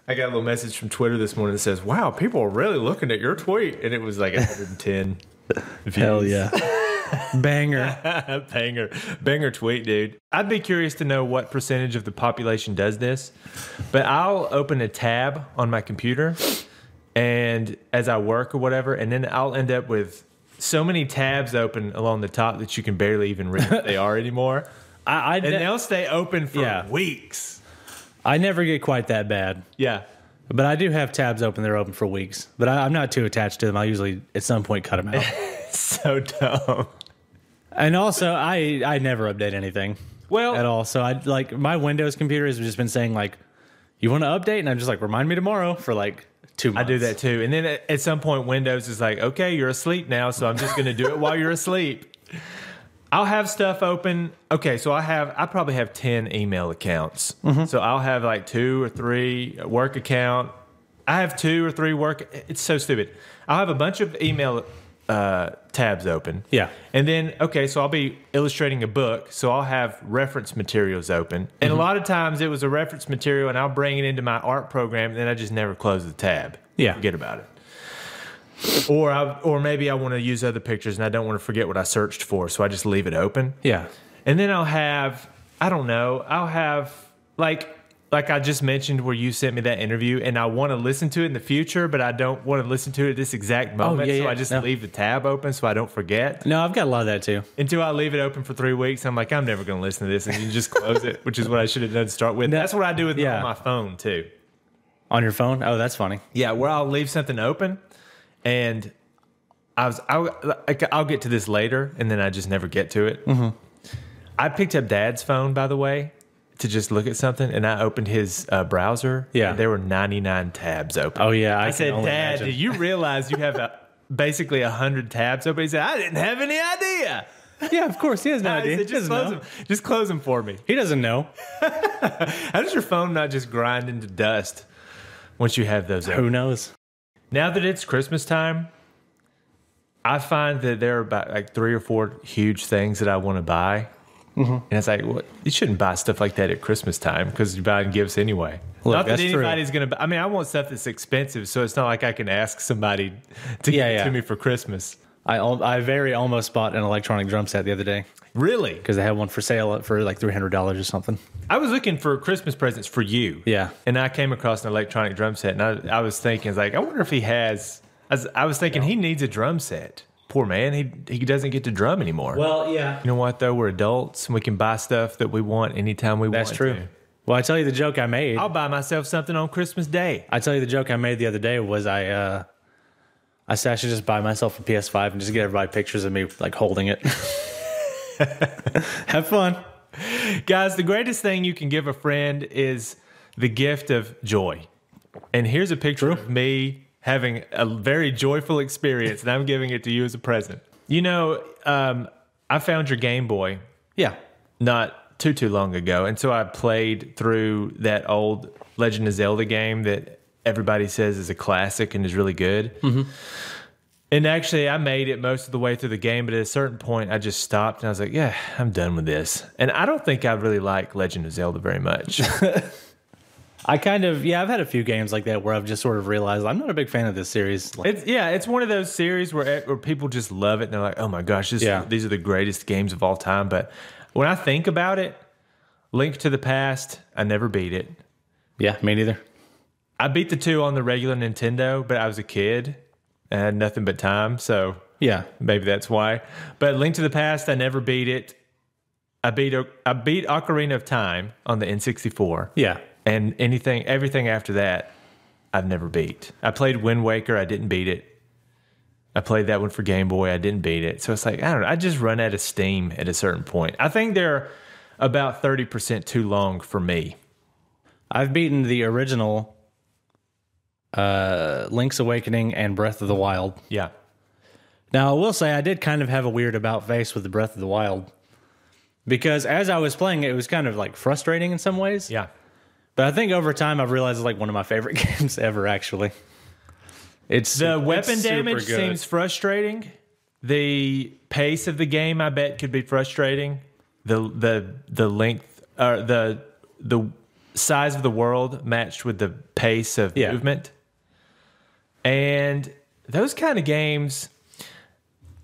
I got a little message from Twitter this morning that says, "Wow, people are really looking at your tweet," and it was like 110 views. Hell yeah. Banger tweet, dude. I'd be curious to know what percentage of the population does this, but I'll open a tab on my computer and as I work or whatever, and then I'll end up with so many tabs open along the top that you can barely even read what they are anymore. And they'll stay open for weeks. I never get quite that bad. Yeah. But I do have tabs open that are open for weeks. But I'm not too attached to them. I usually, at some point, cut them out. So dumb. And also, I never update anything at all. So I like my Windows computer has just been saying like, you want to update? And I'm just like, remind me tomorrow for like 2 months. I do that too. And then at some point, Windows is like, okay, you're asleep now. So I'm just going to do it while you're asleep. I'll have stuff open. Okay, so I probably have 10 email accounts. Mm-hmm. So I'll have like 2 or 3 work account. I have 2 or 3 work. It's so stupid. I'll have a bunch of email tabs open. Yeah. And then, okay, so I'll be illustrating a book. So I'll have reference materials open. And a lot of times it was a reference material and I'll bring it into my art program and then I just never close the tab. Yeah. Forget about it. Or maybe I want to use other pictures and I don't want to forget what I searched for, so I just leave it open. Yeah. And then I'll have, I don't know, I'll have like I just mentioned where you sent me that interview and I want to listen to it in the future, but I don't want to listen to it at this exact moment. So I just leave the tab open so I don't forget. No, I've got a lot of that too. Until I leave it open for 3 weeks, I'm like, I'm never going to listen to this. And you just close it, which is what I should have done to start with. That's what I do with on my phone too. On your phone? Oh, that's funny. Yeah, where I'll leave something open. And I'll get to this later, and then I just never get to it. Mm-hmm. I picked up Dad's phone, by the way, to just look at something, and I opened his browser. Yeah, and there were 99 tabs open. Oh yeah, I said, Dad, do you realize you have basically 100 tabs open? He said, I didn't have any idea. Yeah, of course he has no idea. Said, just close them. Just close them for me. He doesn't know. How does your phone not just grind into dust once you have those open? Who knows? Now that it's Christmas time, I find that there are about like 3 or 4 huge things that I want to buy. Mm-hmm. And it's like, well, you shouldn't buy stuff like that at Christmas time because you're buying gifts anyway. Look, not that anybody's going to buy. I mean, I want stuff that's expensive, so it's not like I can ask somebody to give it to me for Christmas. I very almost bought an electronic drum set the other day. Really? Because they had one for sale for like $300 or something. I was looking for Christmas presents for you. Yeah. And I came across an electronic drum set, and I was thinking, I wonder if he has. I was thinking he needs a drum set. Poor man, he doesn't get to drum anymore. Well, yeah. You know what, though? We're adults, and we can buy stuff that we want anytime we want. That's true. Well, I tell you the joke I made. I'll buy myself something on Christmas Day. I tell you the joke I made the other day was I said I should just buy myself a PS5 and just get everybody pictures of me like holding it. Have fun. Guys, the greatest thing you can give a friend is the gift of joy. And here's a picture of me having a very joyful experience, and I'm giving it to you as a present. You know, I found your Game Boy. Yeah. Not too long ago. And so I played through that old Legend of Zelda game that everybody says is a classic and is really good. Mm-hmm. And actually, I made it most of the way through the game, but at a certain point, I just stopped and I was like, yeah, I'm done with this. And I don't think I really like Legend of Zelda very much. I've had a few games like that where I've just sort of realized I'm not a big fan of this series. It's one of those series where people just love it and they're like, oh my gosh, these are the greatest games of all time. But when I think about it, Link to the Past, I never beat it. Yeah, me neither. I beat the 2 on the regular Nintendo, but I was a kid. I had nothing but time, so yeah, maybe that's why. But Link to the Past, I never beat it. I beat Ocarina of Time on the N64. Yeah. And everything after that, I've never beat. I played Wind Waker, I didn't beat it. I played that one for Game Boy, I didn't beat it. So it's like, I don't know, I just run out of steam at a certain point. I think they're about 30% too long for me. I've beaten the original Link's Awakening and Breath of the Wild. Yeah. Now, I will say I did kind of have a weird about face with the Breath of the Wild. Because as I was playing it, it was kind of like frustrating in some ways. Yeah. But I think over time I've realized it's like one of my favorite games ever, actually. The weapon damage seems frustrating. The pace of the game, I bet, could be frustrating. The length, or the size of the world matched with the pace of movement. And those kind of games,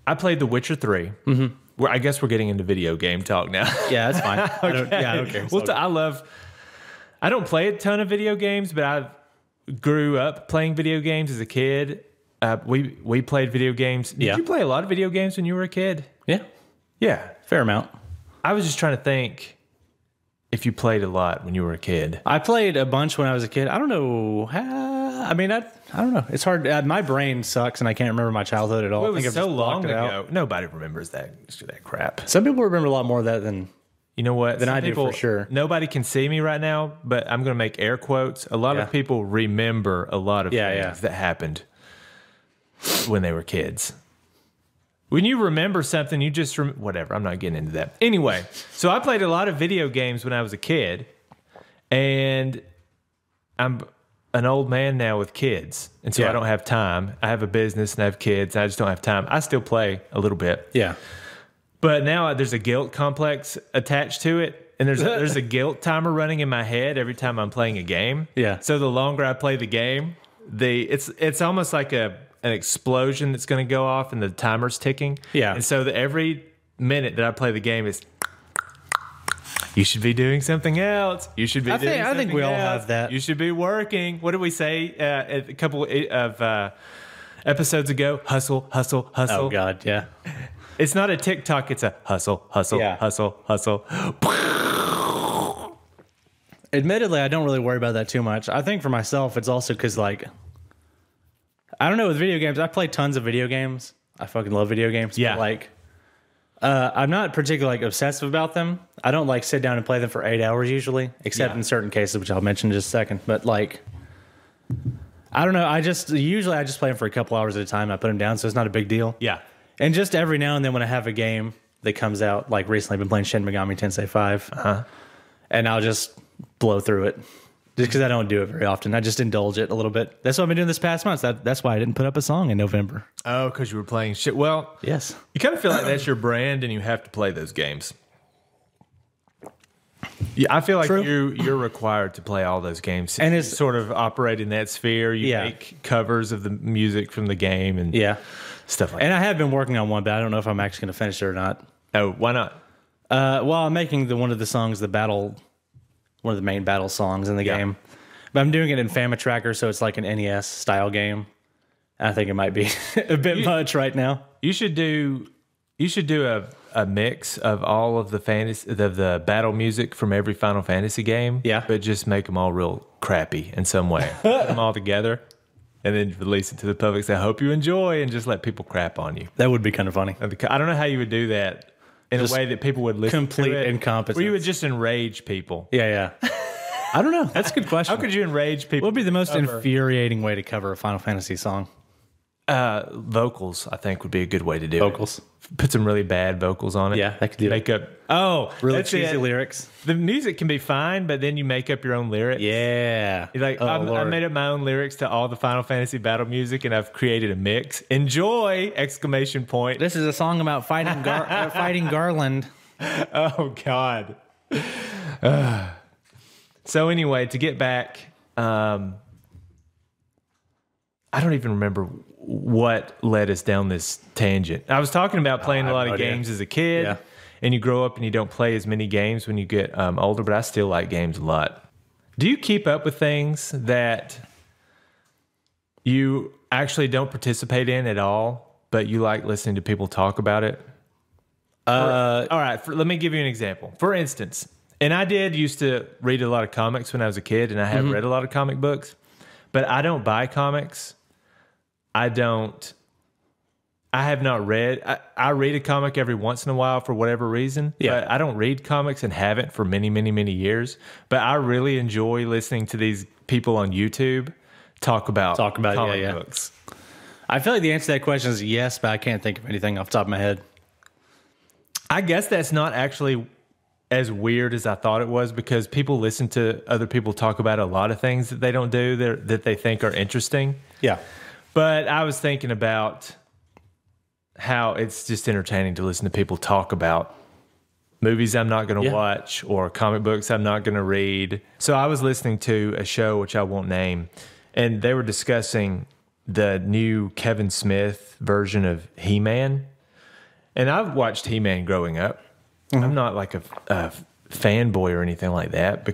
I played The Witcher 3. I guess we're getting into video game talk now. Yeah, that's fine. I don't care. Well, I don't play a ton of video games, but I grew up playing video games as a kid. We played video games. Did you play a lot of video games when you were a kid? Yeah. Yeah. Fair amount. I was just trying to think if you played a lot when you were a kid. I played a bunch when I was a kid. I don't know. I don't know. It's hard. My brain sucks, and I can't remember my childhood at all. Well, it was so long ago. Nobody remembers that crap. Some people remember a lot more of that than you know what. Than I do for sure. Nobody can see me right now, but I'm going to make air quotes. A lot of people remember a lot of things that happened when they were kids. When you remember something, you just whatever. I'm not getting into that. Anyway, so I played a lot of video games when I was a kid, and I'm an old man now with kids, and so I don't have time. I have a business and I have kids. And I just don't have time. I still play a little bit. Yeah. But now there's a guilt complex attached to it, and there's a guilt timer running in my head every time I'm playing a game. Yeah. So the longer I play the game, it's almost like an explosion that's going to go off, and the timer's ticking. Yeah. And so every minute that I play the game is, you should be doing something else. You should be doing something else. I think we all have that. You should be working. What did we say a couple of episodes ago? Hustle, hustle, hustle. Oh, God, yeah. It's not a TikTok. It's a hustle, hustle, hustle, hustle. Admittedly, I don't really worry about that too much. I think for myself, it's also because, like, I don't know, with video games, I play tons of video games. I fucking love video games. Yeah. But, like, I'm not particularly, like, obsessive about them. I don't, like, sit down and play them for 8 hours usually, except in certain cases, which I'll mention in just a second. But, like, I don't know. I just play them for a couple hours at a time. I put them down, so it's not a big deal. Yeah. And just every now and then when I have a game that comes out, like recently I've been playing Shin Megami Tensei 5, and I'll just blow through it. Just because I don't do it very often. I just indulge it a little bit. That's what I've been doing this past month. That's why I didn't put up a song in November. Oh, because you were playing shit. Well, yes. You kind of feel like that's your brand and you have to play those games. Yeah, I feel like you're required to play all those games. And it's sort of operate in that sphere. You make covers of the music from the game and stuff like that. And I have been working on one, but I don't know if I'm actually going to finish it or not. Oh, why not? Well, I'm making one of the songs, one of the main battle songs in the game. But I'm doing it in Fama Tracker, so it's like an NES style game. I think it might be a bit much right now. You should do a mix of all of the battle music from every Final Fantasy game. Yeah. But just make them all real crappy in some way. Put them all together and then release it to the public. Say, I hope you enjoy, and just let people crap on you. That would be kind of funny. I don't know how you would do that in a way that people would listen to it. Complete incompetence. Or you would just enrage people. Yeah. I don't know. That's a good question. How could you enrage people? What would be the most infuriating way to cover a Final Fantasy song? Vocals, I think, would be a good way to do it. Put some really bad vocals on it. Yeah, that could do make up. Oh, really cheesy lyrics. The music can be fine, but then you make up your own lyrics. Yeah, like I made up my own lyrics to all the Final Fantasy battle music, and I've created a mix. Enjoy! Exclamation point. This is a song about fighting fighting Garland. Oh God. So anyway, to get back, I don't even remember what led us down this tangent. I was talking about playing a lot of games as a kid, and you grow up and you don't play as many games when you get older, but I still like games a lot. Do you keep up with things that you actually don't participate in at all, but you like listening to people talk about it? All right, let me give you an example. For instance, and I did used to read a lot of comics when I was a kid, and I have read a lot of comic books, but I don't buy comics. I have not read. I read a comic every once in a while for whatever reason. Yeah. But I don't read comics and haven't for many, many, many years. But I really enjoy listening to these people on YouTube talk about comic books. I feel like the answer to that question is yes, but I can't think of anything off the top of my head. I guess that's not actually as weird as I thought it was, because people listen to other people talk about a lot of things that they don't do that they think are interesting. Yeah. But I was thinking about how it's just entertaining to listen to people talk about movies I'm not going to watch or comic books I'm not going to read. So I was listening to a show, which I won't name, and they were discussing the new Kevin Smith version of He-Man. And I've watched He-Man growing up. I'm not like a fanboy or anything like that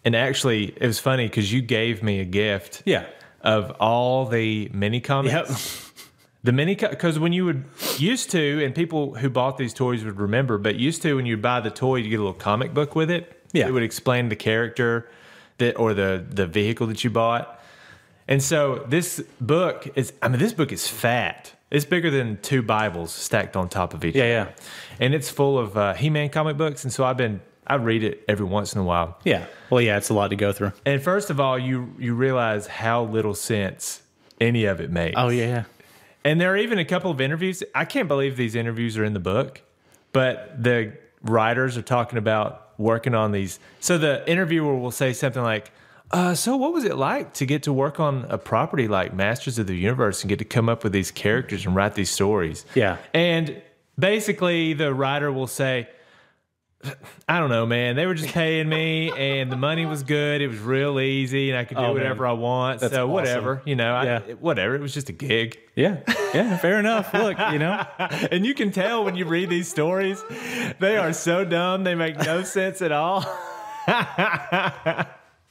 and actually it was funny because you gave me a gift of all the mini comics. The mini, because when you would used to, and people who bought these toys would remember, but used to when you buy the toy, you get a little comic book with it. Yeah, it would explain the character or the vehicle that you bought. And so this book is fat. It's bigger than 2 Bibles stacked on top of each other. Yeah. And it's full of He-Man comic books, and so I read it every once in a while. Yeah. Well, yeah, it's a lot to go through. And first of all, you realize how little sense any of it makes. Oh yeah. And there are even a couple of interviews. I can't believe these interviews are in the book, but the writers are talking about working on these. So the interviewer will say something like, so what was it like to get to work on a property like Masters of the Universe and get to come up with these characters and write these stories? Yeah. And basically the writer will say, I don't know, man. They were just paying me, and the money was good. It was real easy, and I could do whatever I want. That's so whatever, awesome. Whatever. It was just a gig. Yeah, fair enough. Look, and you can tell when you read these stories, they are so dumb. They make no sense at all.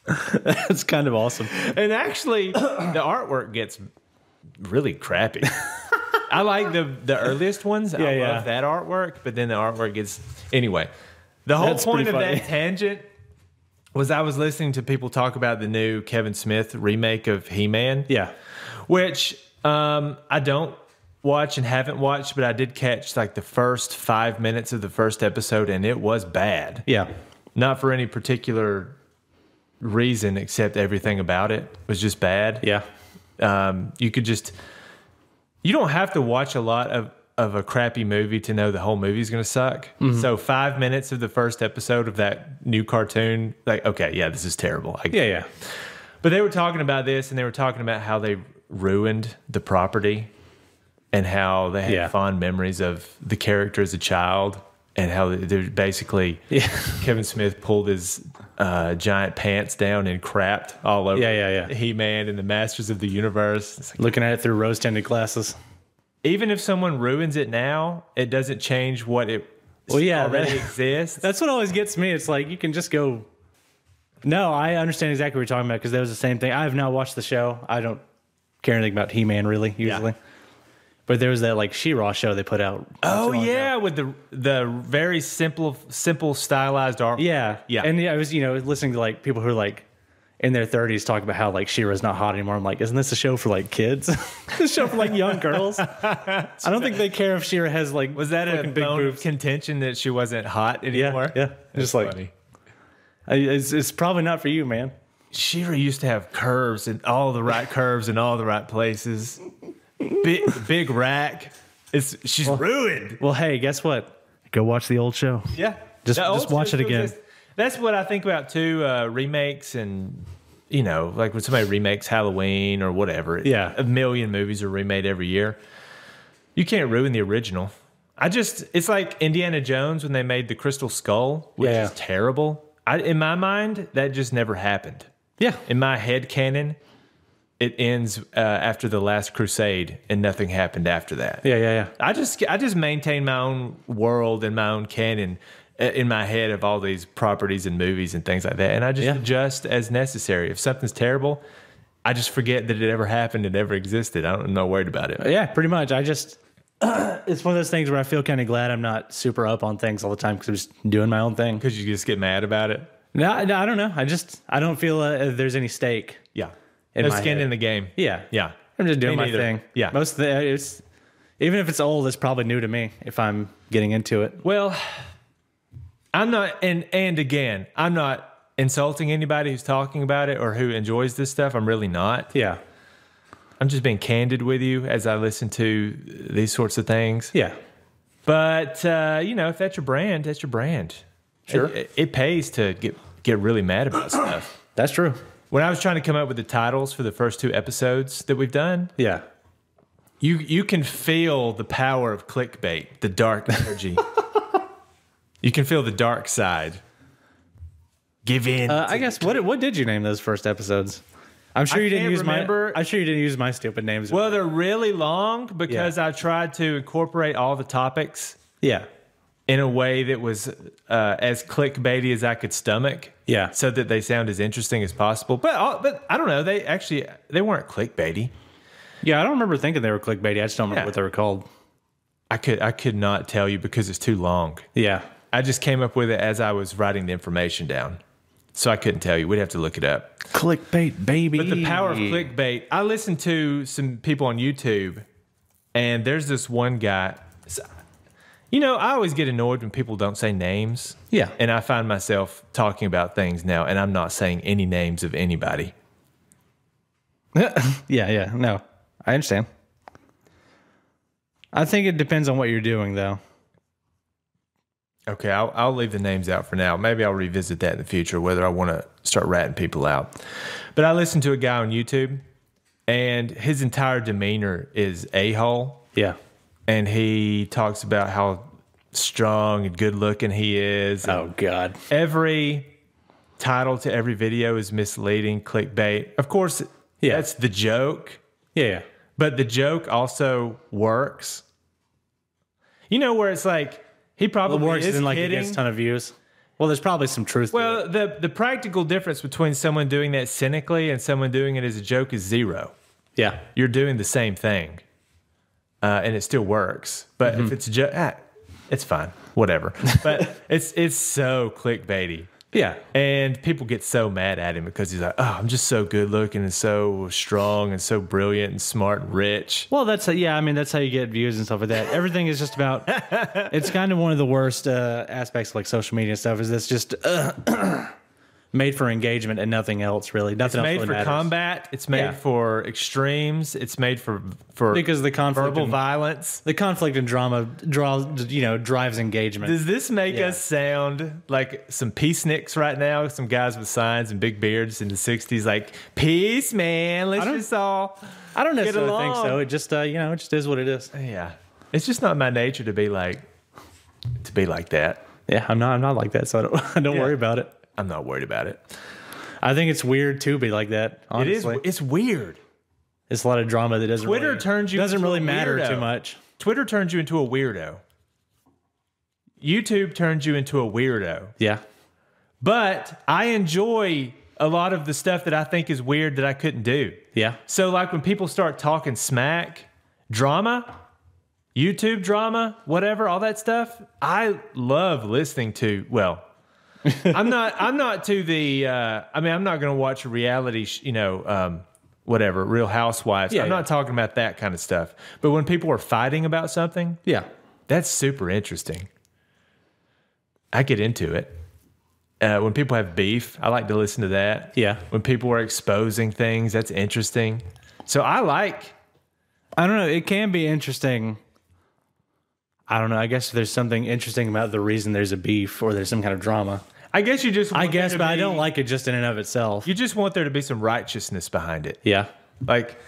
That's kind of awesome. And actually, the artwork gets really crappy. I like the earliest ones. I love that artwork, but then the artwork gets anyway. The whole point of that tangent was I was listening to people talk about the new Kevin Smith remake of He-Man. Yeah. Which I don't watch and haven't watched, but I did catch like the first 5 minutes of the first episode, and it was bad. Yeah. Not for any particular reason, except everything about it was just bad. Yeah. You don't have to watch a lot of a crappy movie to know the whole movie's going to suck. Mm-hmm. So 5 minutes of the first episode of that new cartoon, like, okay, yeah, this is terrible. Yeah. But they were talking about this, and they were talking about how they ruined the property and how they had fond memories of the character as a child, and how they're basically Kevin Smith pulled his giant pants down and crapped all over He-Man and the Masters of the Universe. It's like, looking at it through rose-tinted glasses. Even if someone ruins it now, it doesn't change what it already exists. That's what always gets me. It's like you can just go. No, I understand exactly what you're talking about because that was the same thing. I have not watched the show. I don't care anything about He-Man really usually. Yeah. But there was that like She-Ra show they put out. Oh yeah, with the very simple stylized art. Yeah. And I was listening to like people who are like in their 30s talk about how like She-Ra's not hot anymore. I'm like, isn't this a show for like kids? This a show for like young girls. I don't think they care if She-Ra has like was that a big bone boobs. Of contention that she wasn't hot anymore? Yeah. Just like funny. It's probably not for you, man. She-Ra used to have curves and all the right curves in all the right places. Big rack. She's ruined. Well, hey, guess what? Go watch the old show. Yeah. Just watch it again. That's what I think about too, remakes and, like when somebody remakes Halloween or whatever. Yeah. A million movies are remade every year. You can't ruin the original. It's like Indiana Jones when they made the Crystal Skull, which is terrible. In my mind, that just never happened. Yeah. In my head canon, it ends after the Last Crusade, and nothing happened after that. Yeah. I just maintain my own world and my own canon in my head of all these properties and movies and things like that, and I just adjust as necessary. If something's terrible, I just forget that it ever happened and ever existed. I'm not worried about it. Yeah, pretty much. I just it's one of those things where I feel kind of glad I'm not super up on things all the time because I'm just doing my own thing. Because you just get mad about it. No, I don't know. I don't feel there's any stake. Yeah. No skin in the game. Yeah. I'm just doing my thing. Yeah. Most of even if it's old, it's probably new to me if I'm getting into it. Well, I'm not, and again, I'm not insulting anybody who's talking about it or who enjoys this stuff. I'm really not. Yeah. I'm just being candid with you as I listen to these sorts of things. Yeah. But, if that's your brand, that's your brand. Sure. It pays to get really mad about stuff. That's true. When I was trying to come up with the titles for the first 2 episodes that we've done, you can feel the power of clickbait, the dark energy. You can feel the dark side. Give in. I guess what did you name those first episodes? I'm sure you didn't use I'm sure you didn't use my stupid names. Well, they're really long because I tried to incorporate all the topics. Yeah. In a way that was as clickbaity as I could stomach. Yeah. So that they sound as interesting as possible. But I don't know. They weren't clickbaity. Yeah, I don't remember thinking they were clickbaity. I just don't remember what they were called. I could not tell you because it's too long. Yeah. I just came up with it as I was writing the information down. So I couldn't tell you. We'd have to look it up. Clickbait, baby. But the power of clickbait. I listened to some people on YouTube, and there's this one guy. You know, I always get annoyed when people don't say names. Yeah. And I find myself talking about things now, and I'm not saying any names of anybody. Yeah. No, I understand. I think it depends on what you're doing, though. Okay, I'll leave the names out for now. Maybe I'll revisit that in the future, whether I want to start ratting people out. But I listened to a guy on YouTube, and his entire demeanor is a-hole. Yeah. And he talks about how strong and good looking he is. Oh, God. Every title to every video is misleading, clickbait. Of course, that's the joke. Yeah. But the joke also works. You know, where it's like, he probably works is and like kidding. it gets a ton of views. Well, there's probably some truth to it. Well, the practical difference between someone doing that cynically and someone doing it as a joke is zero. Yeah. You're doing the same thing. And it still works. But if it's it's fine. Whatever. But it's so clickbaity. Yeah. And people get so mad at him because he's like, oh, I'm just so good looking and so strong and so brilliant and smart and rich. Well, that's how you get views and stuff like that. Everything is just about, it's kind of one of the worst aspects of like social media and stuff is this just made for engagement and nothing else really. Nothing else It's made really for matters. combat. It's made for extremes. It's made for because the conflict verbal violence. The conflict and drama drives engagement. Does this make us sound like some peaceniks right now? Some guys with signs and big beards in the 60s like, peace, man. Let's just all I don't get necessarily think along. so. It just it just is what it is. Yeah. It's just not my nature to be like that. Yeah, I'm not like that, so I don't worry about it. I'm not worried about it. I think it's weird to be like that. Honestly, It's weird. It's a lot of drama that doesn't really matter weirdo. too much. Twitter turns you into a weirdo. YouTube turns you into a weirdo. Yeah. But I enjoy a lot of the stuff that I think is weird that I couldn't do. Yeah. So like when people start talking smack, drama, YouTube drama, whatever, all that stuff, I love listening to. Well, I'm not to the. I'm not going to watch a reality, whatever, Real Housewives. I'm not talking about that kind of stuff. But when people are fighting about something, that's super interesting. I get into it. When people have beef, I like to listen to that. Yeah. When people are exposing things, that's interesting. So I don't know. It can be interesting. I don't know. I guess there's something interesting about the reason there's a beef or there's some kind of drama. I guess you just. But I don't like it just in and of itself. You just want there to be some righteousness behind it. Yeah. Like,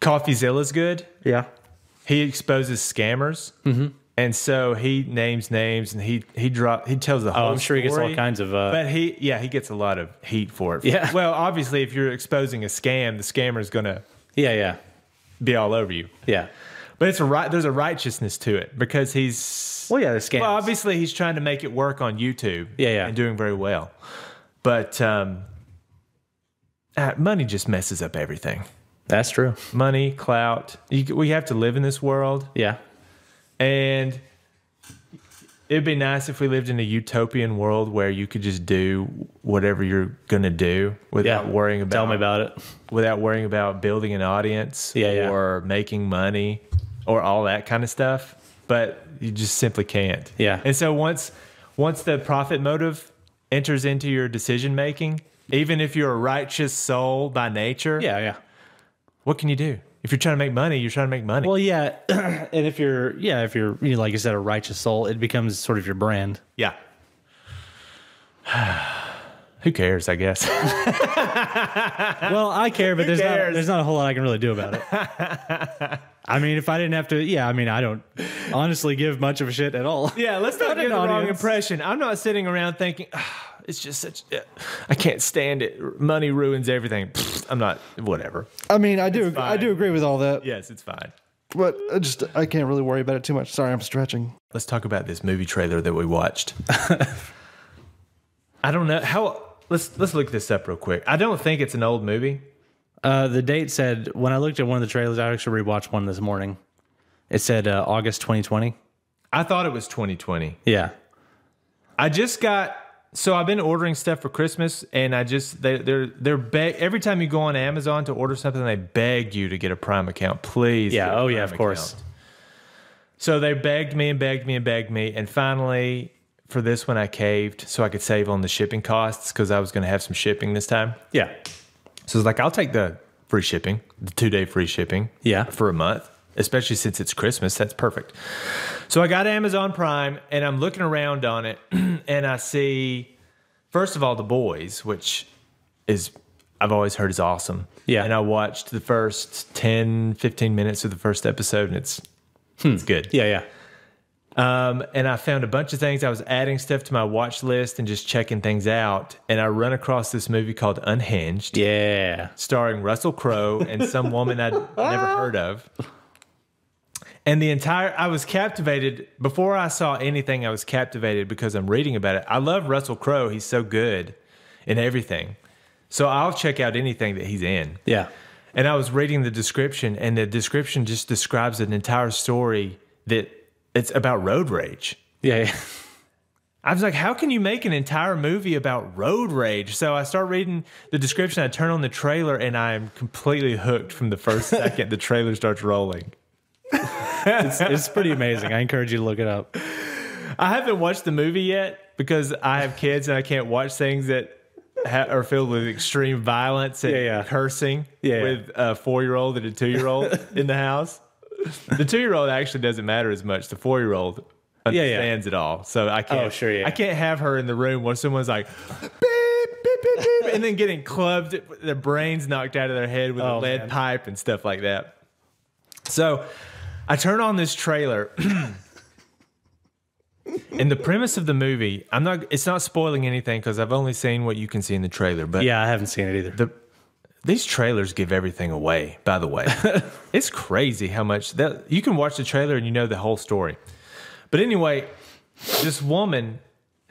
CoffeeZilla's good. Yeah. He exposes scammers. Mm-hmm. And so he names names and he tells the whole I'm sure he gets story. all kinds of. But he gets a lot of heat for it. Yeah. Well, obviously, if you're exposing a scam, the scammer's gonna. Yeah. Be all over you. Yeah. But there's a righteousness to it because he's. Well, yeah, the scams. Well, obviously, he's trying to make it work on YouTube. Yeah. And doing very well. But money just messes up everything. That's true. Money, clout. We have to live in this world. Yeah. And it'd be nice if we lived in a utopian world where you could just do whatever you're going to do without worrying about. Tell me about it. Without worrying about building an audience or making money or all that kind of stuff. But you just simply can't. Yeah. And so once the profit motive enters into your decision making, even if you're a righteous soul by nature, what can you do? If you're trying to make money, you're trying to make money. Well, yeah, and if you're like you said, a righteous soul, it becomes sort of your brand. Yeah. Who cares, I guess. Well, I care, but there's not a whole lot I can really do about it. I mean, if I didn't have to, I don't honestly give much of a shit at all. Yeah, let's not give the wrong impression. I'm not sitting around thinking, it's just such, I can't stand it. Money ruins everything. I'm not, whatever. I mean, I do agree with all that. Yes, it's fine. But I can't really worry about it too much. Sorry, I'm stretching. Let's talk about this movie trailer that we watched. I don't know how. Let's look this up real quick. I don't think it's an old movie. The date said, when I looked at one of the trailers, I actually rewatched one this morning. It said August 2020. I thought it was 2020. Yeah. So I've been ordering stuff for Christmas, and every time you go on Amazon to order something, they beg you to get a Prime account, please. Yeah. Oh yeah, of course. So they begged me and begged me and begged me, and finally, for this one, I caved so I could save on the shipping costs because I was going to have some shipping this time. Yeah. So it's like, I'll take the free shipping, the 2-day free shipping for a month, especially since it's Christmas. That's perfect. So I got Amazon Prime, and I'm looking around on it, and I see, first of all, The Boys, which I've always heard is awesome. Yeah. And I watched the first 10, 15 minutes of the first episode, and it's good. Yeah, yeah. And I found a bunch of things. I was adding stuff to my watch list and just checking things out. And I run across this movie called Unhinged. Yeah. Starring Russell Crowe and some woman I'd never heard of. And I was captivated. Before I saw anything, I was captivated because I'm reading about it. I love Russell Crowe. He's so good in everything. So I'll check out anything that he's in. Yeah. And I was reading the description, and the description just describes an entire story that it's about road rage. Yeah, yeah. I was like, how can you make an entire movie about road rage? So I start reading the description, I turn on the trailer, and I'm completely hooked from the first second the trailer starts rolling. It's pretty amazing. I encourage you to look it up. I haven't watched the movie yet because I have kids and I can't watch things that are filled with extreme violence and cursing with a 4-year-old and a 2-year-old in the house. The 2-year-old actually doesn't matter as much. The 4-year-old understands it all. So I can't. Oh, sure, yeah. I can't have her in the room where someone's like, beep, beep, beep, beep, and then getting clubbed, their brains knocked out of their head with a lead pipe and stuff like that. So I turn on this trailer, and the premise of the movie, it's not spoiling anything because I've only seen what you can see in the trailer. But yeah, I haven't seen it either. These trailers give everything away, by the way. It's crazy how much you can watch the trailer and you know the whole story. But anyway, this woman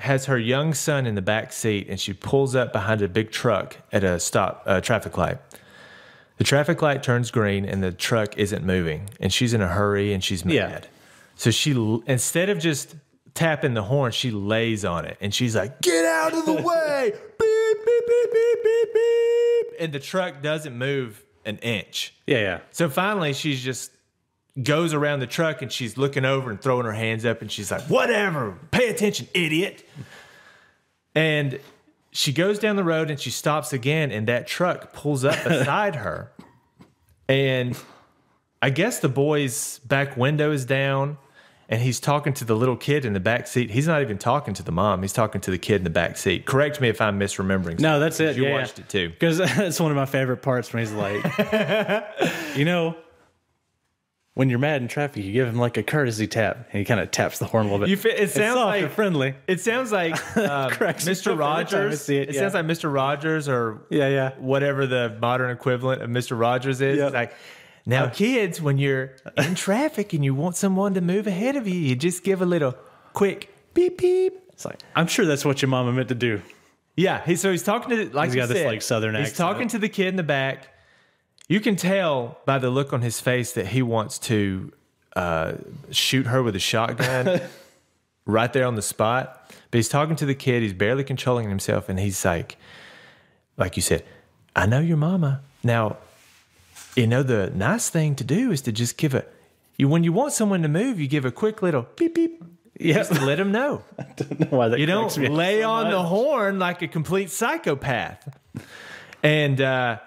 has her young son in the back seat, and she pulls up behind a big truck at a traffic light. The traffic light turns green, and the truck isn't moving, and she's in a hurry, and she's mad. Yeah. So she, instead of just tapping the horn, she lays on it, and she's like, "Get out of the way! Beep, beep, beep, beep, beep, beep." And the truck doesn't move an inch. Yeah, yeah. So finally, she just goes around the truck, and she's looking over and throwing her hands up, and she's like, "Whatever, pay attention, idiot." And she goes down the road, and she stops again, and that truck pulls up beside her. And I guess the boy's back window is down, and he's talking to the little kid in the back seat. He's not even talking to the mom. He's talking to the kid in the back seat. Correct me if I'm misremembering. No, that's it. You watched it too. Because that's one of my favorite parts when he's like, when you're mad in traffic, you give him like a courtesy tap, and he kind of taps the horn a little bit. It sounds soft like and friendly. It sounds like Mr. Rogers. It sounds like Mr. Rogers or whatever the modern equivalent of Mr. Rogers is. It's like, now, kids, when you're in traffic and you want someone to move ahead of you, you just give a little quick beep beep. It's like, I'm sure that's what your mama meant to do. Yeah, he's talking to he's got this like southern accent. He's talking to the kid in the back. You can tell by the look on his face that he wants to shoot her with a shotgun right there on the spot. But he's talking to the kid. He's barely controlling himself. And he's like you said, "I know your mama. Now, the nice thing to do is to just when you want someone to move, you give a quick little beep, beep. Just to let them know. I don't know why that you don't lay on the horn like a complete psychopath." And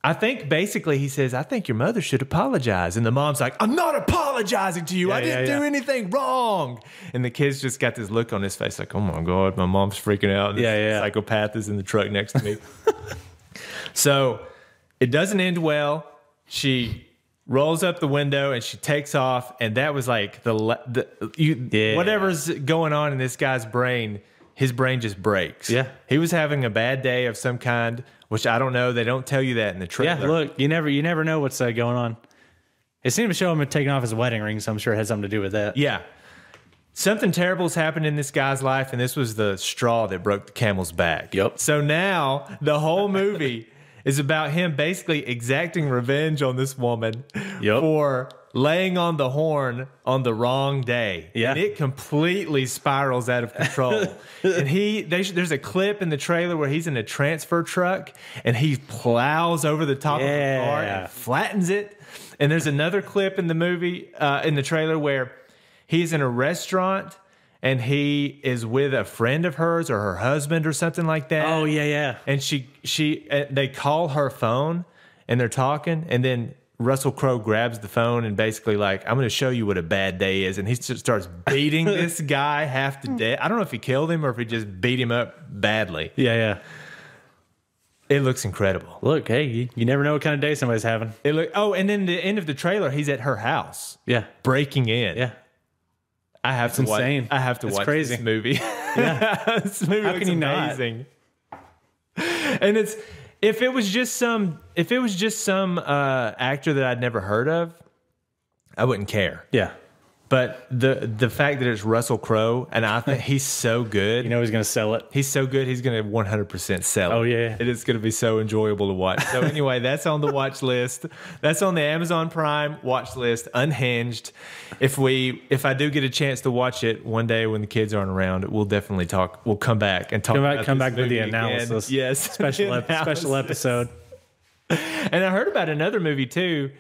I think basically he says, I think your mother should apologize. And the mom's like, I'm not apologizing to you. I didn't do anything wrong. And the kid's just got this look on his face like, oh my God, my mom's freaking out. And this psychopath is in the truck next to me. So it doesn't end well. She rolls up the window and she takes off. And that was like whatever's going on in this guy's brain, his brain just breaks. Yeah. He was having a bad day of some kind, which I don't know. They don't tell you that in the trailer. Yeah, look, you never know what's going on. It seemed to show him taking off his wedding ring, so I'm sure it had something to do with that. Yeah. Something terrible's happened in this guy's life, and this was the straw that broke the camel's back. Yep. So now the whole movie is about him basically exacting revenge on this woman for laying on the horn on the wrong day. Yeah. And it completely spirals out of control. And there's a clip in the trailer where he's in a transfer truck and he plows over the top of the car and flattens it. And there's another clip in the movie, in the trailer, where he's in a restaurant and he is with a friend of hers or her husband or something like that. Oh, yeah. And they call her phone and they're talking, and then Russell Crowe grabs the phone and basically like, I'm going to show you what a bad day is. And he just starts beating this guy half to death. I don't know if he killed him or if he just beat him up badly. Yeah. It looks incredible. Look, hey, you never know what kind of day somebody's having. And then the end of the trailer, he's at her house. Yeah. Breaking in. Yeah. I have to watch crazy. This movie. Yeah. This movie How looks can you amazing. And if it was just some actor that I'd never heard of, I wouldn't care. Yeah. But the fact that it's Russell Crowe, and I think he's so good. You know he's going to sell it. He's so good, he's going to 100% sell it. Oh, yeah. It is going to be so enjoyable to watch. So anyway, that's on the watch list. That's on the Amazon Prime watch list, Unhinged. If I do get a chance to watch it one day when the kids aren't around, we'll definitely talk. We'll come back and talk about come this back with the movie analysis. Again. Yes. Special episode. And I heard about another movie, too.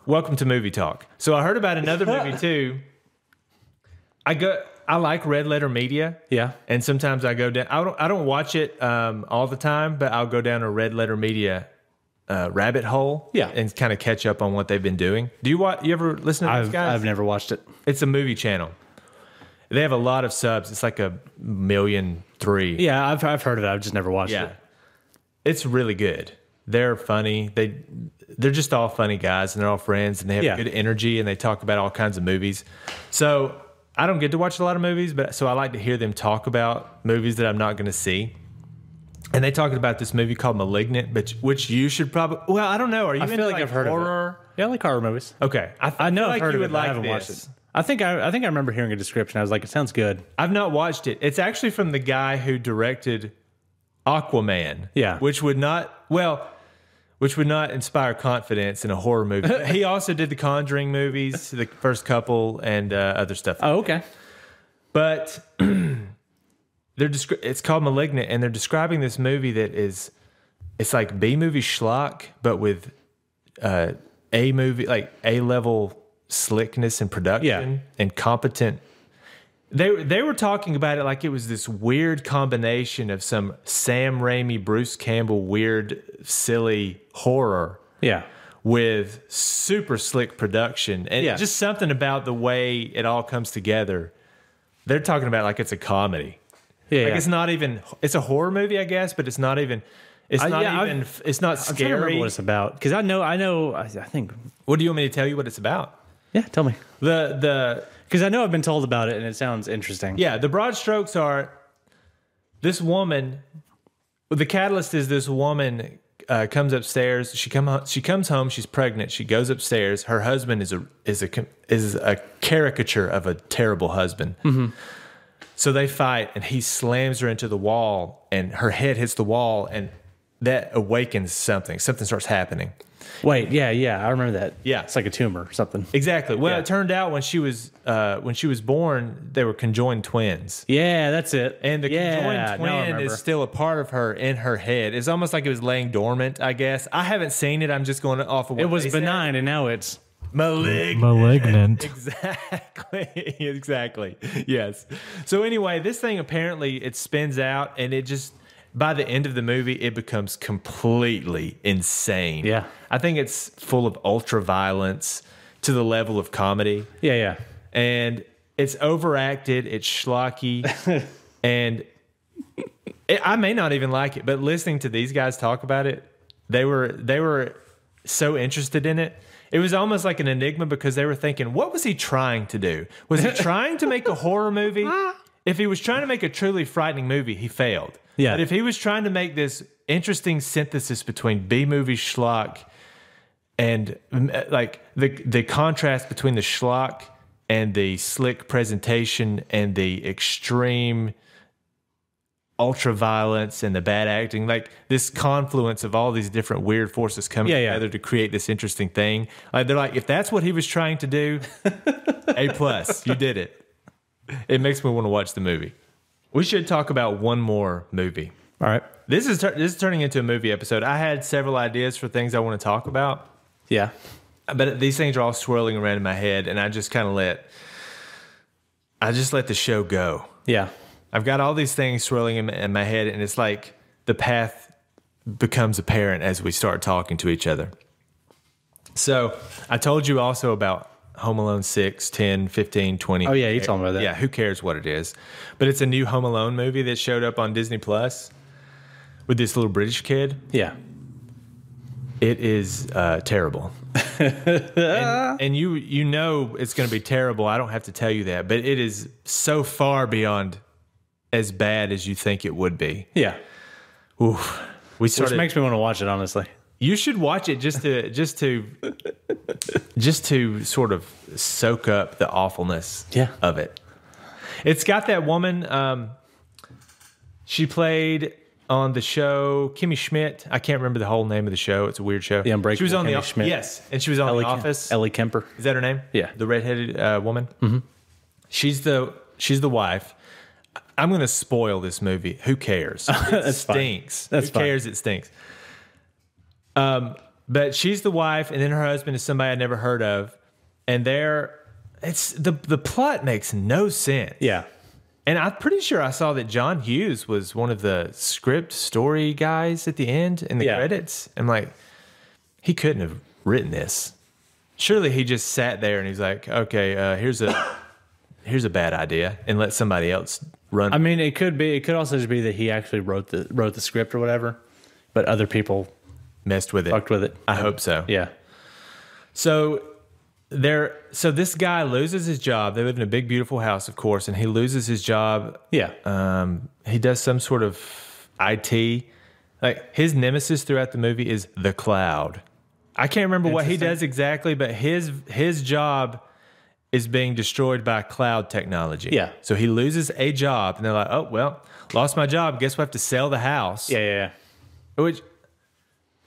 Welcome to Movie Talk. So I heard about another movie too. I like Red Letter Media. Yeah. And sometimes I go down. I don't watch it all the time, but I'll go down a Red Letter Media rabbit hole. Yeah. And kind of catch up on what they've been doing. You ever listen to those guys? I've never watched it. It's a movie channel. They have a lot of subs. It's like 1.3 million. Yeah, I've heard of it. I've just never watched it. It's really good. They're funny. They're just all funny guys, and they're all friends, and they have good energy, and they talk about all kinds of movies. So I don't get to watch a lot of movies, so I like to hear them talk about movies that I'm not going to see. And they talked about this movie called Malignant, which you should probably. Well, I don't know. Are you into like I've heard horror? of it. Yeah, I like horror movies. Okay, I know I've heard you of it, would but like I haven't watched this. it. I think I remember hearing a description. I was like, it sounds good. I've not watched it. It's actually from the guy who directed Aquaman. Yeah, which would not inspire confidence in a horror movie. He also did the Conjuring movies, the first couple, and other stuff. Oh, okay. But it's called Malignant, and they're describing this movie it's like B-movie schlock, but with A-movie, like A-level slickness and production and competent. They were talking about it like it was this weird combination of some Sam Raimi, Bruce Campbell, weird, silly horror. Yeah. With super slick production. And just something about the way it all comes together. They're talking about like it's a comedy. Yeah. Like it's not even, it's a horror movie, I guess, but it's not even, it's not I'm scary. trying to remember what it's about. Because I think. What do you want me to tell you what it's about? Yeah, tell me. Because I know I've been told about it and it sounds interesting. Yeah, the broad strokes are this woman. The catalyst is this woman comes upstairs. She comes home. She's pregnant. She goes upstairs. Her husband is a caricature of a terrible husband. Mm-hmm. So they fight, and he slams her into the wall, and her head hits the wall, and that awakens something. Something starts happening. Wait, yeah, I remember that. Yeah, it's like a tumor or something. Exactly. Well, it turned out when she was born, they were conjoined twins. Yeah, that's it. And the conjoined twin is still a part of her in her head. It's almost like it was laying dormant, I guess. I haven't seen it. I'm just going off of what it was benign, and now it's malignant. Exactly. Yes. So anyway, this thing apparently it spins out, and it just by the end of the movie, it becomes completely insane. Yeah. I think it's full of ultra violence to the level of comedy. Yeah. And it's overacted, it's schlocky, and I may not even like it, but listening to these guys talk about it, they were so interested in it. It was almost like an enigma because they were thinking, what was he trying to do? Was he trying to make a horror movie? If he was trying to make a truly frightening movie, he failed. Yeah. But if he was trying to make this interesting synthesis between B-movie schlock and like the contrast between the schlock and the slick presentation and the extreme ultra violence and the bad acting, like this confluence of all these different weird forces coming together to create this interesting thing. Like they're like, if that's what he was trying to do, A+, you did it. It makes me want to watch the movie. We should talk about one more movie. All right. This is turning into a movie episode. I had several ideas for things I want to talk about. Yeah. But these things are all swirling around in my head, and I just kind of let the show go. Yeah. I've got all these things swirling in my head, and it's like the path becomes apparent as we start talking to each other. So I told you also about Home Alone 6, 10, 15, 20. Oh, yeah, you told me about that. Yeah, who cares what it is? But it's a new Home Alone movie that showed up on Disney Plus with this little British kid. Yeah. It is terrible. and you know it's going to be terrible. I don't have to tell you that. But it is so far beyond as bad as you think it would be. Yeah. Oof. Which makes me want to watch it, honestly. You should watch it just to sort of soak up the awfulness of it. It's got that woman, she played on the show, Kimmy Schmidt. I can't remember the whole name of the show. It's a weird show. The Unbreakable She was on Kimmy Schmidt. Yes, and she was on The Office. Ellie Kemper. Is that her name? Yeah. The redheaded woman? Mm-hmm. She's the wife. I'm going to spoil this movie. Who cares? It stinks. Fine. Who cares? It stinks. But she's the wife, and then her husband is somebody I never heard of, and it's the plot makes no sense. Yeah. And I'm pretty sure I saw that John Hughes was one of the script story guys at the end in the credits. I'm like, he couldn't have written this. Surely he just sat there and he's like, okay, here's a bad idea, and let somebody else run. I mean, it could be. It could also just be that he actually wrote the script or whatever, but other people messed with it. Fucked with it. I hope so. Yeah. So this guy loses his job. They live in a big, beautiful house, of course, and he loses his job. Yeah. He does some sort of IT. Like his nemesis throughout the movie is the Cloud. I can't remember what he does exactly, but his job is being destroyed by cloud technology. Yeah. So he loses a job, and they're like, "Oh well, lost my job. Guess we have to sell the house." Yeah. Which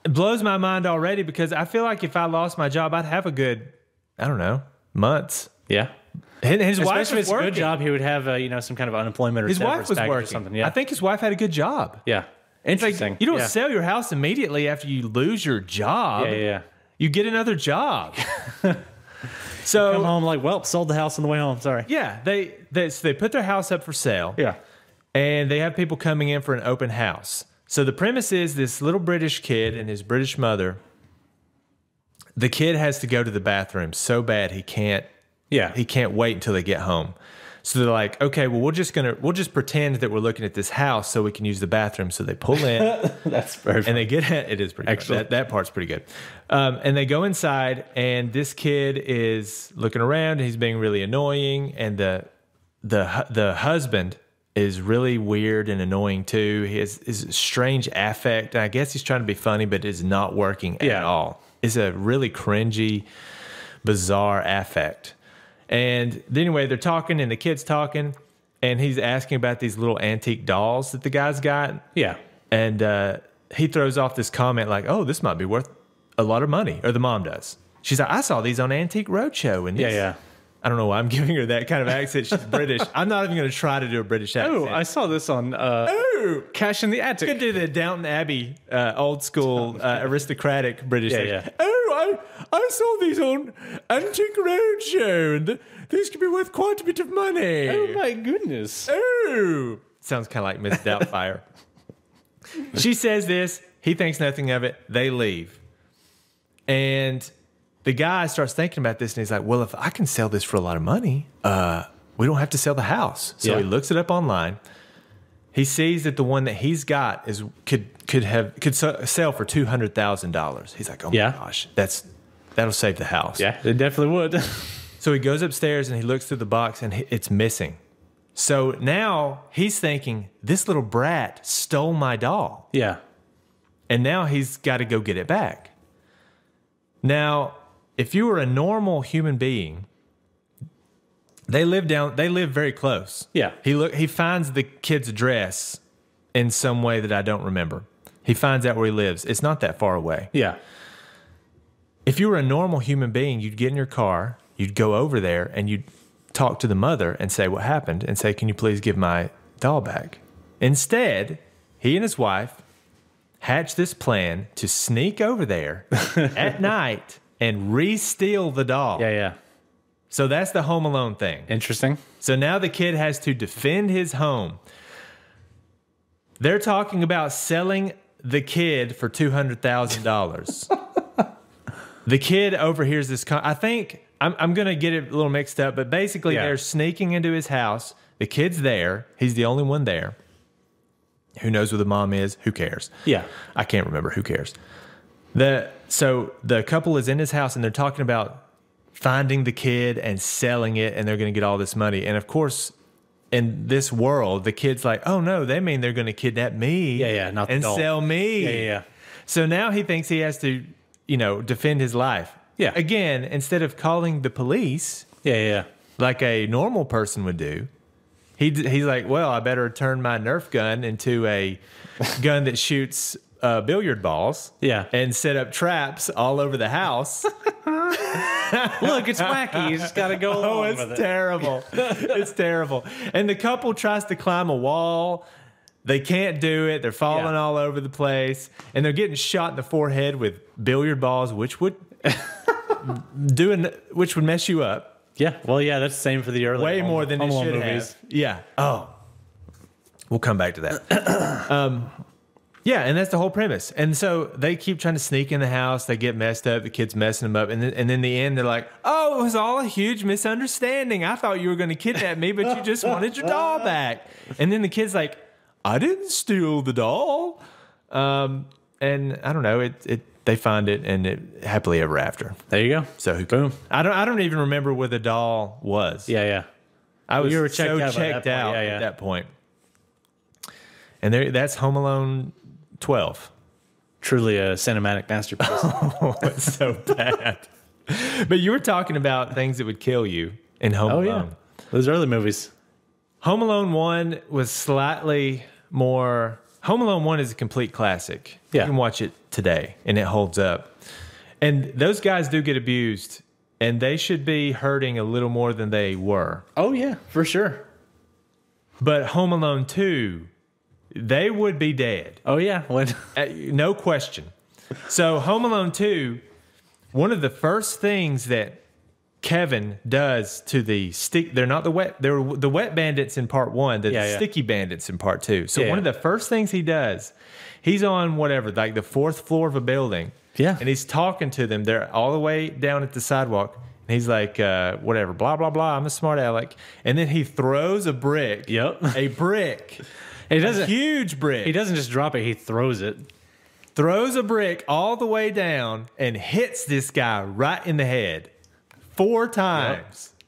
blows my mind already because I feel like if I lost my job, I'd have a good, I don't know, months. Yeah. His wife Especially if was it's a working. good job, he would have some kind of unemployment or His wife was package working. or something. Yeah. I think his wife had a good job. Yeah. Interesting. Like, you don't Yeah. sell your house immediately after you lose your job. Yeah. You get another job. Come So home like, well, sold the house on the way home. Sorry. yeah, they put their house up for sale. Yeah. And they have people coming in for an open house. So the premise is this little British kid and his British mother. The kid has to go to the bathroom so bad he can't wait until they get home. So they're like, okay, well we'll just pretend that we're looking at this house so we can use the bathroom. So they pull in. That's very And they get it is pretty Excellent. good. That part's pretty good. And they go inside, and this kid is looking around. And he's being really annoying, and the husband is really weird and annoying too. He has his strange affect. I guess he's trying to be funny, but it's not working at all. It's a really cringy, bizarre affect. And anyway, they're talking, and the kid's talking, and he's asking about these little antique dolls that the guy's got. Yeah. And he throws off this comment like, "Oh, this might be worth a lot of money," or the mom does. She's like, "I saw these on Antique Roadshow," and Yeah. I don't know why I'm giving her that kind of accent. She's British. I'm not even going to try to do a British accent. Oh, I saw this on Cash in the Attic. could do the Downton Abbey, old school, aristocratic British. Yeah. Oh, I saw these on Antique Roadshow, and these could be worth quite a bit of money. Oh my goodness. Oh, sounds kind of like Miss Doubtfire. She says this. He thinks nothing of it. They leave. And the guy starts thinking about this, and he's like, well, if I can sell this for a lot of money, we don't have to sell the house. So he looks it up online. He sees that the one that he's got could sell for $200,000. He's like, oh my gosh, that'll save the house. Yeah, it definitely would. So he goes upstairs and he looks through the box and it's missing. So now he's thinking, this little brat stole my doll. Yeah. And now he's got to go get it back. Now, if you were a normal human being, they live very close. Yeah. He finds the kid's address in some way that I don't remember. He finds out where he lives. It's not that far away. Yeah. If you were a normal human being, you'd get in your car, you'd go over there, and you'd talk to the mother and say what happened and say, can you please give my doll back? Instead, he and his wife hatched this plan to sneak over there at night and re-steal the doll. Yeah, yeah. So that's the Home Alone thing. Interesting. So now the kid has to defend his home. They're talking about selling the kid for $200,000. The kid overhears this. I think I'm going to get it a little mixed up, but basically they're sneaking into his house. The kid's there. He's the only one there. Who knows who the mom is? Who cares? Yeah. I can't remember. Who cares? So the couple is in his house and they're talking about finding the kid and selling it, and they're going to get all this money. And of course, in this world, the kid's like, oh no, they mean they're going to kidnap me not the and doll. sell me. Yeah. So now he thinks he has to, defend his life. Yeah. Again, instead of calling the police Yeah. like a normal person would do, he's like, well, I better turn my Nerf gun into a gun that shoots billiard balls. Yeah. And set up traps all over the house. Look, it's wacky. You just got to go along with it. It's terrible. It's terrible. And the couple tries to climb a wall. They can't do it. They're falling all over the place. And they're getting shot in the forehead with billiard balls, which would mess you up. Yeah. Well, yeah, that's the same for the early Way more than it should have. Yeah. Oh. We'll come back to that. Yeah, and that's the whole premise. And so they keep trying to sneak in the house. They get messed up. The kid's messing them up. And then in the end, they're like, oh, it was all a huge misunderstanding. I thought you were going to kidnap me, but you just wanted your doll back. And then the kid's like, I didn't steal the doll. And I don't know. They find it, and it happily ever after. There you go. So boom. I don't even remember where the doll was. Yeah. I was you were checked out at that point. And that's Home Alone 12. Truly a cinematic masterpiece. Oh, it's so bad. But you were talking about things that would kill you in Home Alone. Yeah. Those early movies. Home Alone 1 was slightly more... Home Alone 1 is a complete classic. Yeah. You can watch it today, and it holds up. And those guys do get abused, and they should be hurting a little more than they were. Oh, yeah, for sure. But Home Alone 2... they would be dead. Oh, yeah. What? No question. So Home Alone 2, one of the first things that Kevin does to the stick, they're not the wet, they're the wet bandits in part 1, the sticky bandits in part 2. So one of the first things he does, he's on whatever, like the 4th floor of a building. Yeah. And he's talking to them. They're all the way down at the sidewalk. And he's like, whatever, blah, blah, blah. I'm a smart aleck. And then he throws a brick. Yep. A brick. He doesn't, a huge brick. He doesn't just drop it, he throws it. Throws a brick all the way down and hits this guy right in the head 4 times. Yep.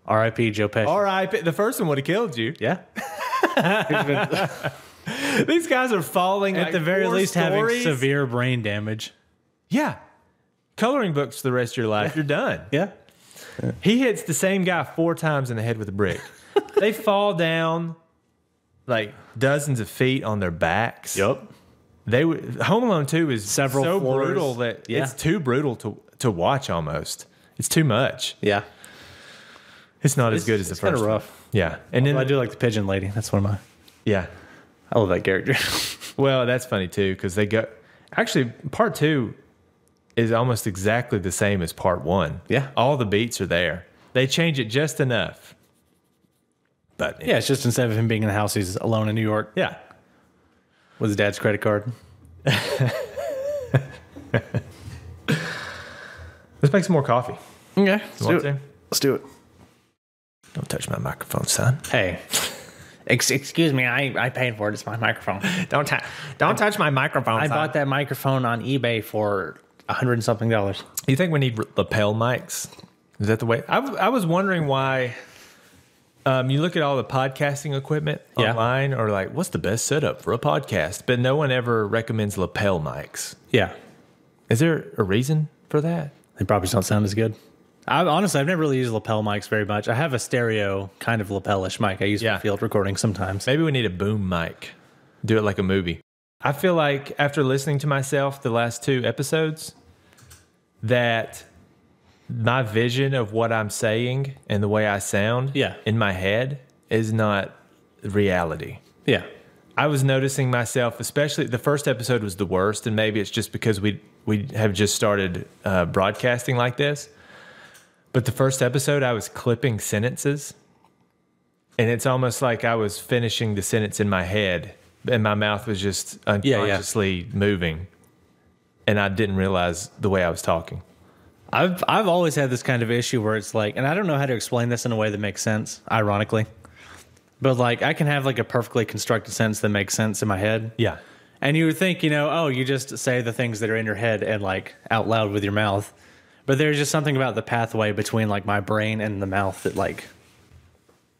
R.I.P. Joe Pesci. R.I.P. The first one would have killed you. Yeah. These guys are falling at the very least having severe brain damage. Yeah. Coloring books for the rest of your life. You're done. Yeah. He hits the same guy 4 times in the head with a brick. They fall down like dozens of feet on their backs. Yep. Home Alone 2 is several so floors. brutal that it's too brutal to watch almost. It's too much. Yeah. It's not as good as the first one. Rough. Yeah. And then I do like the pigeon lady. That's one of my... Yeah. I love that character. Well, that's funny too, because they go... Actually, part 2 is almost exactly the same as part 1. Yeah. All the beats are there. They change it just enough. But yeah, it's just instead of him being in the house, he's alone in New York. Yeah. with his dad's credit card. Let's make some more coffee. Okay, Let's do it. Don't touch my microphone, son. Hey, excuse me, I paid for it. It's my microphone. Don't touch my microphone. I bought that microphone on eBay for $100 and something. You think we need lapel mics? Is that the way? I was wondering why. You look at all the podcasting equipment online, or like, what's the best setup for a podcast? But no one ever recommends lapel mics. Yeah, Is there a reason for that? they probably don't sound as good. Honestly, I've never really used lapel mics very much. I have a stereo kind of lapel-ish mic I use for field recording sometimes. Maybe we need a boom mic. Do it like a movie. I feel like after listening to myself the last 2 episodes, that my vision of what I'm saying and the way I sound in my head is not reality. Yeah. I was noticing myself, especially the first episode was the worst, and maybe it's just because we have just started broadcasting like this. But the first episode, I was clipping sentences, and it's almost like I was finishing the sentence in my head, and my mouth was just unconsciously moving, and I didn't realize the way I was talking. I've always had this kind of issue where it's like, and I don't know how to explain this in a way that makes sense, ironically, but like I can have like a perfectly constructed sentence that makes sense in my head. Yeah. And you would think, you just say the things that are in your head and like out loud with your mouth. But there's just something about the pathway between like my brain and the mouth that like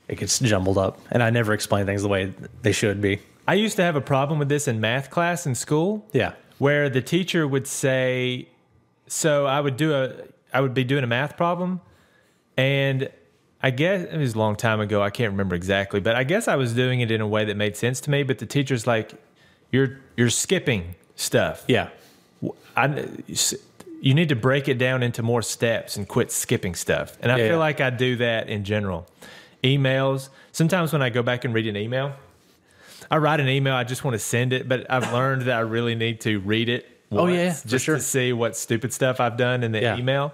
it gets jumbled up. And I never explain things the way they should be. I used to have a problem with this in math class in school. Yeah. Where the teacher would say, so I would be doing a math problem, and I guess it was a long time ago. I can't remember exactly, but I guess I was doing it in a way that made sense to me. But the teacher's like, "You're skipping stuff. Yeah, you need to break it down into more steps and quit skipping stuff." And I feel like I do that in general. Emails. Sometimes when I go back and read an email, I write an email. I just want to send it, but I've learned that I really need to read it once, just to see what stupid stuff I've done in the email.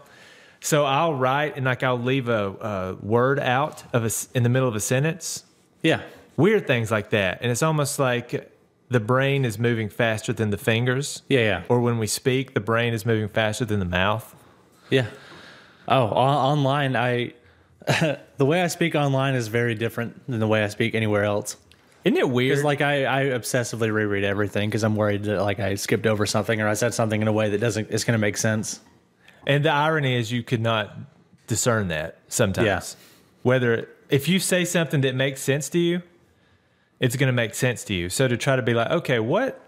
So I'll write and like I'll leave a word out in the middle of a sentence. Yeah. Weird things like that. And it's almost like the brain is moving faster than the fingers. Yeah. Or when we speak, the brain is moving faster than the mouth. Yeah. Oh, online, the way I speak online is very different than the way I speak anywhere else. Isn't it weird? Because like I obsessively reread everything because I'm worried that like I skipped over something or I said something in a way that it's going to make sense. And the irony is you could not discern that sometimes. Yeah. If you say something that makes sense to you, it's going to make sense to you. So to try to be like, okay, what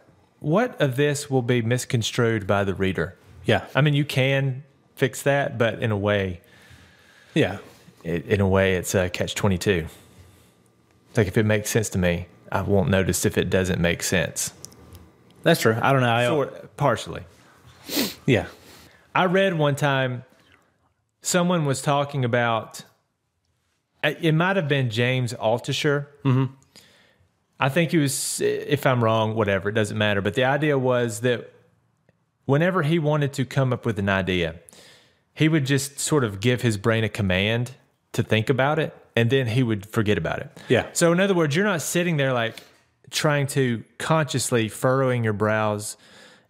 of this will be misconstrued by the reader? Yeah. I mean, you can fix that, but in a way, it's a catch-22. It's like if it makes sense to me, I won't notice if it doesn't make sense. That's true. I don't know. Partially. Yeah. I read one time someone was talking about, it might have been James Altucher. Mm-hmm. I think he was, if I'm wrong, whatever, it doesn't matter. But the idea was that whenever he wanted to come up with an idea, he would just sort of give his brain a command to think about it, and then he would forget about it. Yeah. So in other words, you're not sitting there like trying to consciously furrowing your brows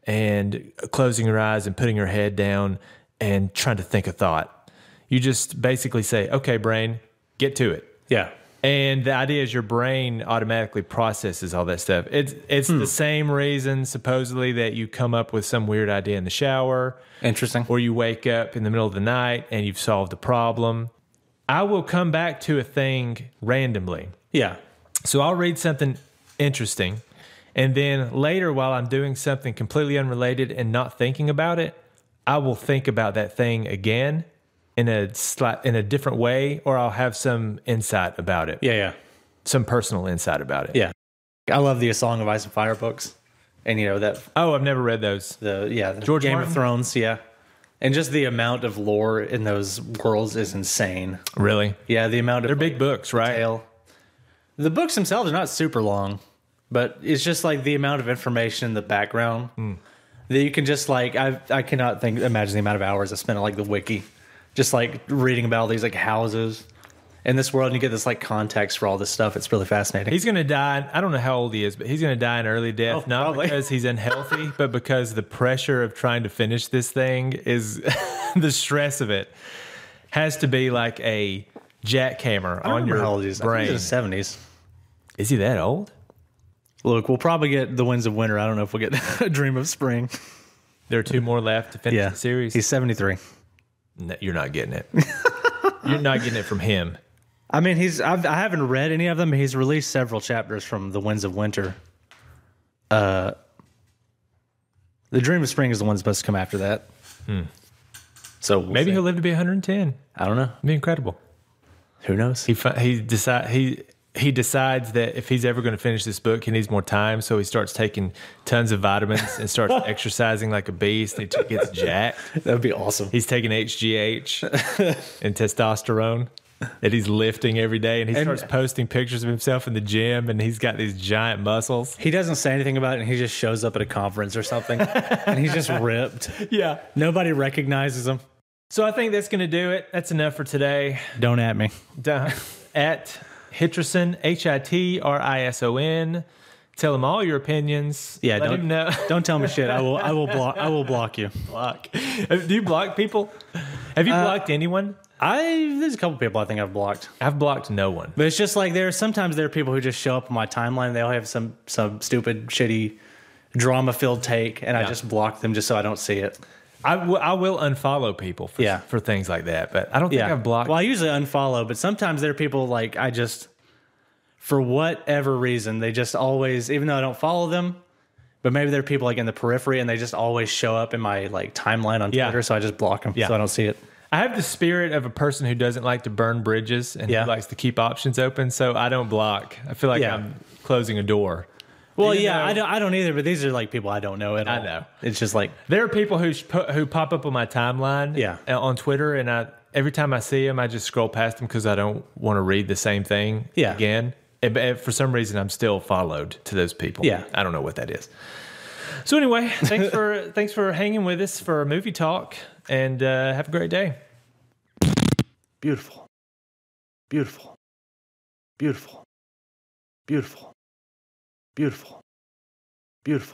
and closing your eyes and putting your head down and trying to think a thought. You just basically say, okay, brain, get to it. Yeah. And the idea is your brain automatically processes all that stuff. It's the same reason, supposedly, that you come up with some weird idea in the shower. Interesting. Or you wake up in the middle of the night and you've solved a problem. I will come back to a thing randomly. Yeah. So I'll read something interesting, and then later, while I'm doing something completely unrelated and not thinking about it, I will think about that thing again in a different way, or I'll have some insight about it. Yeah. Some personal insight about it. Yeah. I love the A Song of Ice and Fire books. And you know that. Oh, I've never read those. The George Game Martin? of Thrones. Yeah. And just the amount of lore in those worlds is insane. Really? Yeah. The amount of. They're big books, right? Detail. The books themselves are not super long, but it's just like the amount of information in the background that you can just like, I cannot imagine the amount of hours I spent on like the wiki, just like reading about all these like houses in this world, and you get this like context for all this stuff. It's really fascinating. He's going to die. I don't know how old he is, but he's going to die an early death, not probably. because he's unhealthy, but because the pressure of trying to finish this thing is the stress of it has to be like a jackhammer on your how old he is. brain. I think he's in his 70s. Is he that old? Look, we'll probably get The Winds of Winter. I don't know if we'll get A Dream of Spring. There are 2 more left to finish the series. He's 73. No, you're not getting it. You're not getting it from him. I mean, I haven't read any of them. But he's released several chapters from The Winds of Winter. The Dream of Spring is the one that's supposed to come after that. So Maybe he'll live to be 110. I don't know. It'd be incredible. Who knows? He decides that if he's ever going to finish this book, he needs more time. So he starts taking tons of vitamins and starts exercising like a beast. He gets jacked. That would be awesome. He's taking HGH and testosterone that he's lifting every day. And he starts posting pictures of himself in the gym, and he's got these giant muscles. He doesn't say anything about it, and he just shows up at a conference or something, and he's just ripped. Yeah. Nobody recognizes him. So I think that's going to do it. That's enough for today. Don't at me. At Hitrison, Hitrison. Tell him all your opinions. Yeah, Let him know. Don't tell me shit. I will block you. Block. Do you block people? Have you blocked anyone? There's a couple people I think I've blocked. I've blocked no one. But it's just like sometimes there are people who just show up on my timeline and they all have some stupid, shitty, drama-filled take, and I just block them just so I don't see it. I will unfollow people for things like that, but I don't think I've blocked. Well, I usually unfollow, but sometimes there are people like I just, for whatever reason, they just always, even though I don't follow them, but maybe there are people like in the periphery and they just always show up in my like timeline on Twitter, so I just block them so I don't see it. I have the spirit of a person who doesn't like to burn bridges and who likes to keep options open, so I don't block. I feel like I'm closing a door. Well, I don't either, but these are like people I don't know at all. I know. It's just like there are people who pop up on my timeline on Twitter, and every time I see them, I just scroll past them because I don't want to read the same thing again. And for some reason, I'm still followed to those people. Yeah, I don't know what that is. So anyway, thanks for hanging with us for movie talk, and have a great day. Beautiful, beautiful, beautiful, beautiful, beautiful, beautiful.